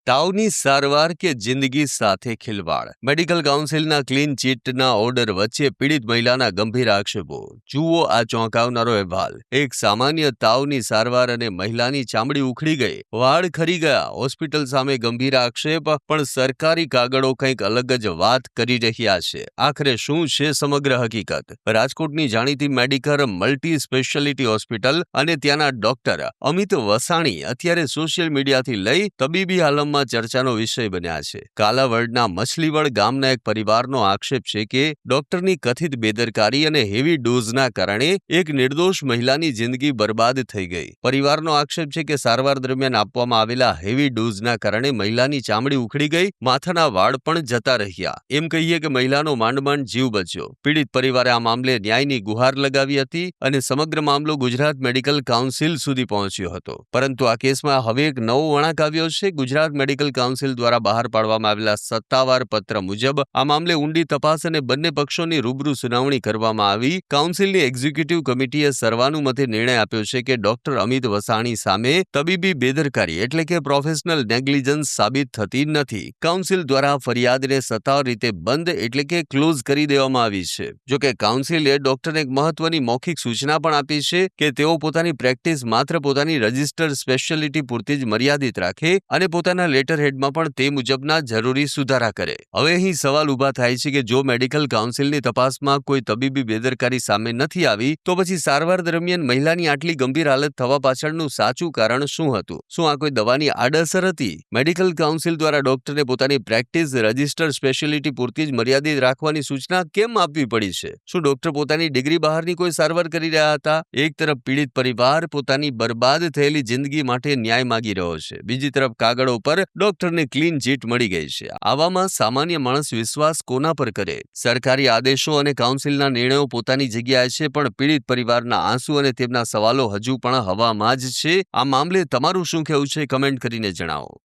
તાવની સારવાર કે જિંદગી સાથે ખિલવાડ. મેડિકલ કાઉન્સિલના ક્લીન ચીટના ઓર્ડર વચ્ચે પીડિત મહિલાના ગંભીર આક્ષેપો. જુઓ આ ચોંકાવનારો અહેવાલ. એક સામાન્ય તાવની સારવાર અને મહિલાની ચામડી ઉખડી ગઈ, વાળ ખરી ગયા. હોસ્પિટલ સામે ગંભીર આક્ષેપ, પણ સરકારી કાગળો કંઈક અલગ જ વાત કરી રહ્યા છે. આખરે શું છે સમગ્ર હકીકત? રાજકોટની જાણીતી મેડિકલ મલ્ટી સ્પેશિયાલિટી હોસ્પિટલ અને ત્યાંના ડોક્ટર અમિત વસાણી અત્યારે સોશિયલ મીડિયાથી લઈ તબીબી આલમમાં ચર્ચાનો વિષય બન્યા છે. કાલાવડના મછલીવડ ગામના એક પરિવારનો આક્ષેપ છે કે ડોક્ટરની કથિત બેદરકારી અને હેવી ડોઝના કારણે એક નિર્દોષ મહિલાની જિંદગી બરબાદ થઈ ગઈ. પરિવારનો આક્ષેપ છે કે સારવાર દરમિયાન આપવામાં આવેલા હેવી ડોઝના કારણે મહિલાની ચામડી ઉખડી ગઈ, માથાના વાળ પણ જતા રહ્યા. એમ કહીએ કે મહિલાનો માંડ જીવ બચ્યો. પીડિત પરિવારે આ મામલે ન્યાયની ગુહાર લગાવી હતી અને સમગ્ર મામલો ગુજરાત મેડિકલ કાઉન્સિલ સુધી પહોંચ્યો હતો. પરંતુ આ કેસમાં હવે એક નવો વળાંક આવ્યો છે. ગુજરાત મેડિકલ કાઉન્સિલ દ્વારા બહાર પાડવામાં આવેલા સત્તાવાર પત્ર મુજબ આ મામલે ઊંડી તપાસ અને બંને પક્ષોની રૂબરૂ સુનાવણી કરવામાં આવી. કાઉન્સિલની એક્ઝિક્યુટિવ કમિટીએ સર્વાનુમતે નિર્ણય આપ્યો છે કે ડોક્ટર અમિત વસાણી સામે તબીબી બેદરકારી એટલે કે પ્રોફેશનલ નેગ્લિજન્સ સાબિત થતી નથી. કાઉન્સિલ દ્વારા ફરિયાદને સત્તાવાર રીતે બંધ એટલે કે ક્લોઝ કરી દેવામાં આવી છે. જોકે કાઉન્સિલે ડોક્ટરને એક મહત્વની મૌખિક સૂચના પણ આપી છે કે તેઓ પોતાની પ્રેક્ટિસ માત્ર પોતાની રજિસ્ટર્ડ સ્પેશિયાલિટી પૂરતી જ મર્યાદિત રાખે અને પોતાના લેટર હેડમાં પણ તે મુજબના જરૂરી સુધારા કરે. હવે અહીં સવાલ ઊભા થાય છે કે જો મેડિકલ કાઉન્સિલની તપાસમાં કોઈ તબીબી બેદરકારી સામે નથી આવી તો પછી સારવાર દરમિયાન મહિલાની આટલી ગંભીર હાલત થવા પાછળનું સાચું કારણ શું હતું? શું આ કોઈ દવાની આડઅસર હતી? મેડિકલ કાઉન્સિલ દ્વારા ડોક્ટરને પોતાની પ્રેક્ટિસ રજિસ્ટર્ડ સ્પેશિયાલિટી પૂરતી જ મર્યાદિત રાખવાની સૂચના કેમ આપવી પડી છે? શું ડોક્ટર પોતાની ડિગ્રી બહારની કોઈ સારવાર કરી રહ્યા હતા? એક તરફ પીડિત પરિવાર પોતાની બરબાદ થયેલી જિંદગી માટે ન્યાય માંગી રહ્યો છે, બીજી તરફ કાગળો પર ડોક્ટરને ક્લીન ચીટ મળી ગઈ છે. આવામાં સામાન્ય માણસ વિશ્વાસ કોના પર કરે? સરકારી આદેશો અને કાઉન્સિલના નિર્ણયો પોતાની જગ્યાએ છે, પણ પીડિત પરિવારના આંસુ અને તેમના સવાલો હજુ પણ હવામાં જ છે. આ મામલે તમારું શું કહેવું છે? કમેન્ટ કરીને જણાવો.